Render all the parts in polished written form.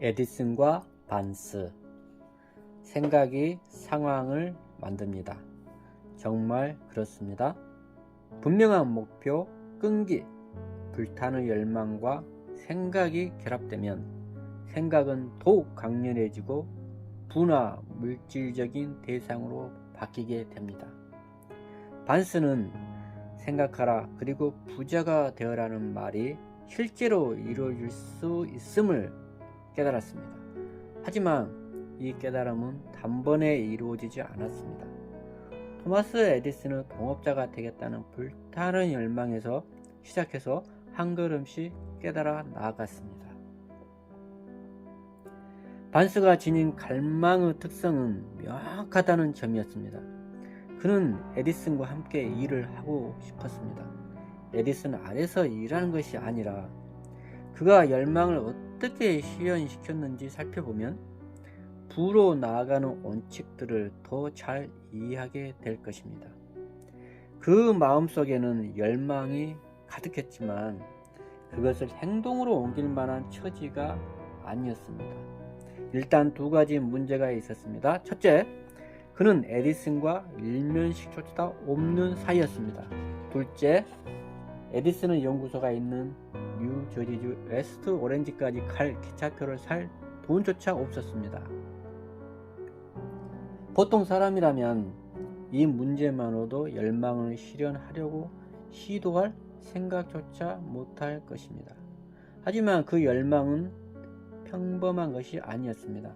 에디슨과 반스. 생각이 상황을 만듭니다. 정말 그렇습니다. 분명한 목표, 끈기, 불타는 열망과 생각이 결합되면 생각은 더욱 강렬해지고 부나 물질적인 대상으로 바뀌게 됩니다. 반스는 생각하라 그리고 부자가 되어라는 말이 실제로 이루어질 수 있음을 깨달았습니다. 하지만 이 깨달음은 단번에 이루어지지 않았습니다. 토마스 에디슨은 동업자가 되겠다는 불타는 열망에서 시작해서 한 걸음씩 깨달아 나아갔습니다. 반스가 지닌 갈망의 특성은 명확하다는 점이었습니다. 그는 에디슨과 함께 일을 하고 싶었습니다. 에디슨 아래서 일하는 것이 아니라 그가 열망을 어떻게 실현시켰는지 살펴보면 부로 나아가는 원칙들을 더 잘 이해하게 될 것입니다. 그 마음속에는 열망이 가득했지만 그것을 행동으로 옮길 만한 처지가 아니었습니다. 일단 두 가지 문제가 있었습니다. 첫째, 그는 에디슨과 일면식조차 없는 사이였습니다. 둘째, 에디슨의 연구소가 있는 뉴저지주 웨스트 오렌지까지 갈 기차표를 살 돈조차 없었습니다. 보통 사람이라면 이 문제만으로도 열망을 실현하려고 시도할 생각조차 못할 것입니다. 하지만 그 열망은 평범한 것이 아니었습니다.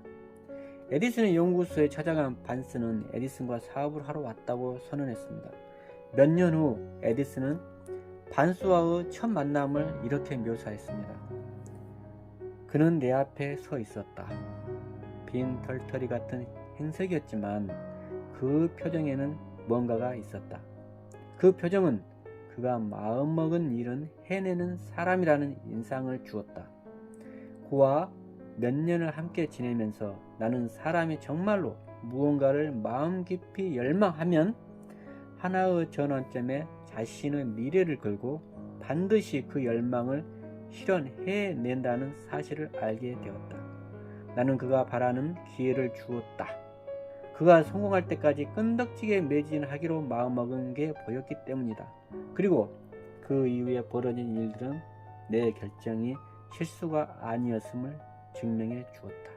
에디슨의 연구소에 찾아간 반스는 에디슨과 사업을 하러 왔다고 선언했습니다. 몇 년 후 에디슨은 반스와의 첫 만남을 이렇게 묘사했습니다. 그는 내 앞에 서 있었다. 빈 털터리 같은 행색이었지만 그 표정에는 뭔가가 있었다. 그 표정은 그가 마음먹은 일은 해내는 사람이라는 인상을 주었다. 그와 몇 년을 함께 지내면서 나는 사람이 정말로 무언가를 마음 깊이 열망하면 하나의 전환점에 자신의 미래를 걸고 반드시 그 열망을 실현해낸다는 사실을 알게 되었다. 나는 그가 바라는 기회를 주었다. 그가 성공할 때까지 끈덕지게 매진하기로 마음먹은 게 보였기 때문이다. 그리고 그 이후에 벌어진 일들은 내 결정이 실수가 아니었음을 증명해 주었다.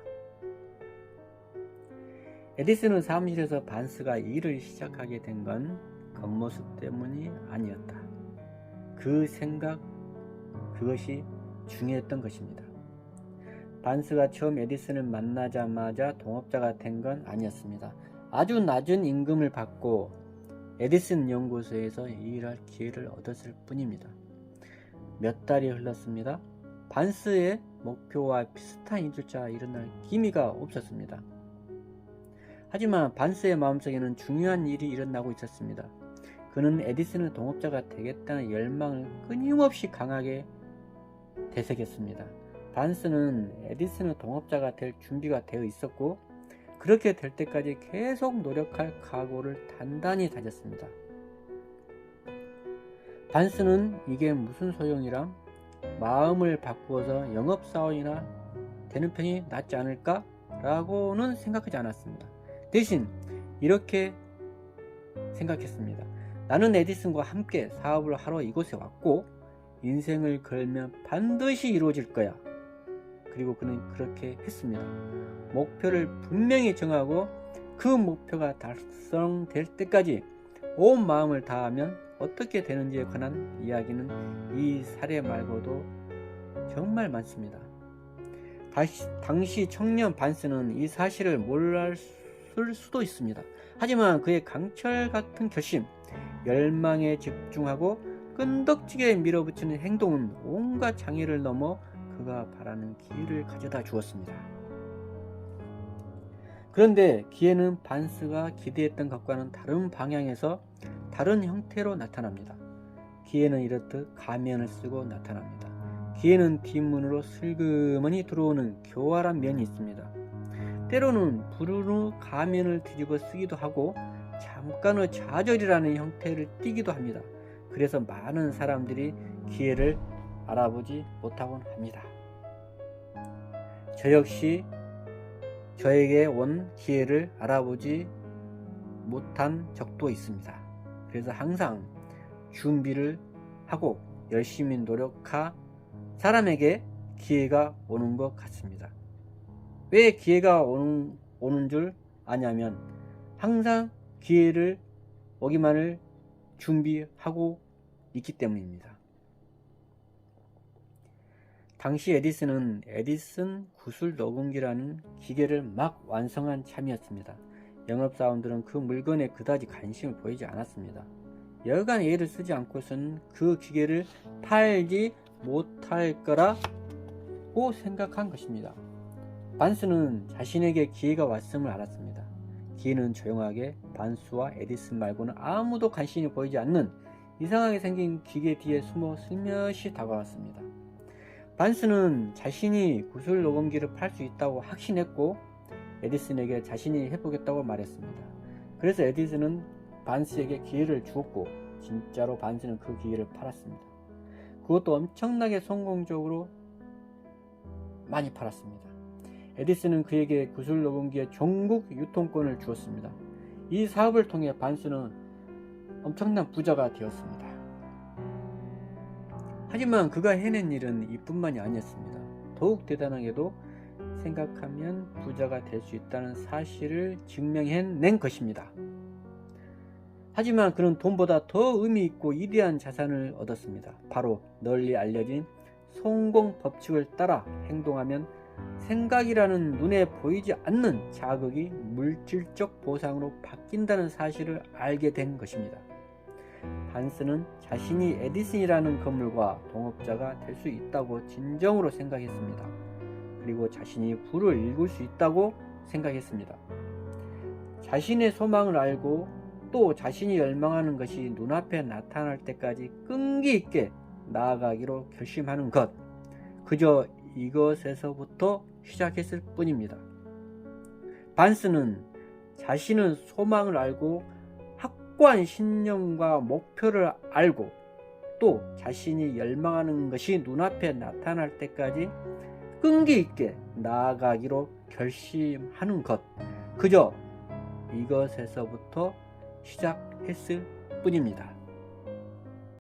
에디슨은 사무실에서 반스가 일을 시작하게 된 건 겉모습 때문이 아니었다. 그 생각, 그것이 중요했던 것입니다. 반스가 처음 에디슨을 만나자마자 동업자가 된 건 아니었습니다. 아주 낮은 임금을 받고 에디슨 연구소에서 일할 기회를 얻었을 뿐입니다. 몇 달이 흘렀습니다. 반스의 목표와 비슷한 일조차 일어날 기미가 없었습니다. 하지만 반스의 마음속에는 중요한 일이 일어나고 있었습니다. 그는 에디슨의 동업자가 되겠다는 열망을 끊임없이 강하게 되새겼습니다. 반스는 에디슨의 동업자가 될 준비가 되어 있었고 그렇게 될 때까지 계속 노력할 각오를 단단히 다졌습니다. 반스는 이게 무슨 소용이람? 마음을 바꾸어서 영업사원이나 되는 편이 낫지 않을까? 라고는 생각하지 않았습니다. 대신 이렇게 생각했습니다. 나는 에디슨과 함께 사업을 하러 이곳에 왔고 인생을 걸면 반드시 이루어질 거야. 그리고 그는 그렇게 했습니다. 목표를 분명히 정하고 그 목표가 달성될 때까지 온 마음을 다하면 어떻게 되는지에 관한 이야기는 이 사례 말고도 정말 많습니다. 당시 청년 반스는 이 사실을 몰랐을 수도 있습니다. 하지만 그의 강철 같은 결심, 열망에 집중하고 끈덕지게 밀어붙이는 행동은 온갖 장애를 넘어 그가 바라는 기회를 가져다 주었습니다. 그런데 기회는 반스가 기대했던 것과는 다른 방향에서 다른 형태로 나타납니다. 기회는 이렇듯 가면을 쓰고 나타납니다. 기회는 뒷문으로 슬그머니 들어오는 교활한 면이 있습니다. 때로는 부르르 가면을 뒤집어 쓰기도 하고 잠깐의 좌절이라는 형태를 띠기도 합니다. 그래서 많은 사람들이 기회를 알아보지 못하곤 합니다. 저 역시 저에게 온 기회를 알아보지 못한 적도 있습니다. 그래서 항상 준비를 하고 열심히 노력한 사람에게 기회가 오는 것 같습니다. 왜 기회가 오는 줄 아냐면 항상 기회를 오기만을 준비하고 있기 때문입니다. 당시 에디슨은 에디슨 구슬 녹음기라는 기계를 막 완성한 참이었습니다. 영업사원들은 그 물건에 그다지 관심을 보이지 않았습니다. 여간 애를 쓰지 않고서는 그 기계를 팔지 못할 거라고 생각한 것입니다. 반스는 자신에게 기회가 왔음을 알았습니다. 기회는 조용하게 반스와 에디슨 말고는 아무도 관심이 보이지 않는 이상하게 생긴 기계 뒤에 숨어 슬며시 다가왔습니다. 반스는 자신이 구슬 녹음기를 팔 수 있다고 확신했고 에디슨에게 자신이 해보겠다고 말했습니다. 그래서 에디슨은 반스에게 기회를 주었고 진짜로 반스는 그 기계를 팔았습니다. 그것도 엄청나게 성공적으로 많이 팔았습니다. 에디슨은 그에게 구슬 녹음기의 전국 유통권을 주었습니다. 이 사업을 통해 반스는 엄청난 부자가 되었습니다. 하지만 그가 해낸 일은 이뿐만이 아니었습니다. 더욱 대단하게도 생각하면 부자가 될 수 있다는 사실을 증명해낸 것입니다. 하지만 그는 돈보다 더 의미있고 위대한 자산을 얻었습니다. 바로 널리 알려진 성공 법칙을 따라 행동하면 생각이라는 눈에 보이지 않는 자극이 물질적 보상으로 바뀐다는 사실을 알게 된 것입니다. 반스는 자신이 에디슨이라는 건물과 동업자가 될 수 있다고 진정으로 생각했습니다. 그리고 자신이 불을 일굴 수 있다고 생각했습니다. 자신의 소망을 알고 또 자신이 열망하는 것이 눈앞에 나타날 때까지 끈기 있게 나아가기로 결심하는 것, 그저 이것에서부터 시작했을 뿐입니다. 반스는 자신의 소망을 알고 확고한 신념과 목표를 알고 또 자신이 열망하는 것이 눈앞에 나타날 때까지 끈기 있게 나아가기로 결심하는 것, 그저 이것에서부터 시작했을 뿐입니다.